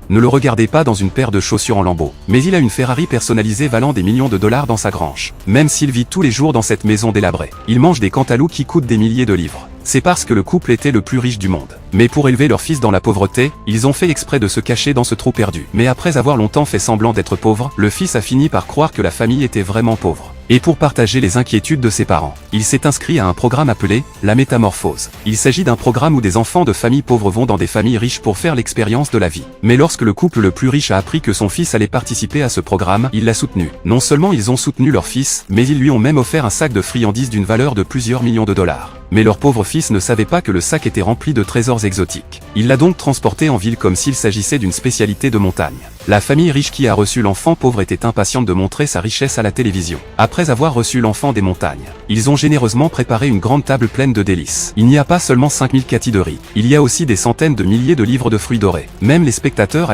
Ne le regardez pas dans une paire de chaussures en lambeaux. Mais il a une Ferrari personnalisée valant des millions de dollars dans sa grange. Même s'il vit tous les jours dans cette maison délabrée, il mange des cantaloupes qui coûtent des milliers de livres. C'est parce que le couple était le plus riche du monde. Mais pour élever leur fils dans la pauvreté, ils ont fait exprès de se cacher dans ce trou perdu. Mais après avoir longtemps fait semblant d'être pauvre, le fils a fini par croire que la famille était vraiment pauvre. Et pour partager les inquiétudes de ses parents, il s'est inscrit à un programme appelé la métamorphose. Il s'agit d'un programme où des enfants de familles pauvres vont dans des familles riches pour faire l'expérience de la vie. Mais lorsque le couple le plus riche a appris que son fils allait participer à ce programme, il l'a soutenu. Non seulement ils ont soutenu leur fils, mais ils lui ont même offert un sac de friandises d'une valeur de plusieurs millions de dollars. Mais leur pauvre fils ne savait pas que le sac était rempli de trésors exotiques. Il l'a donc transporté en ville comme s'il s'agissait d'une spécialité de montagne. La famille riche qui a reçu l'enfant pauvre était impatiente de montrer sa richesse à la télévision. Après avoir reçu l'enfant des montagnes, ils ont généreusement préparé une grande table pleine de délices. Il n'y a pas seulement 5000 kati de riz, il y a aussi des centaines de milliers de livres de fruits dorés. Même les spectateurs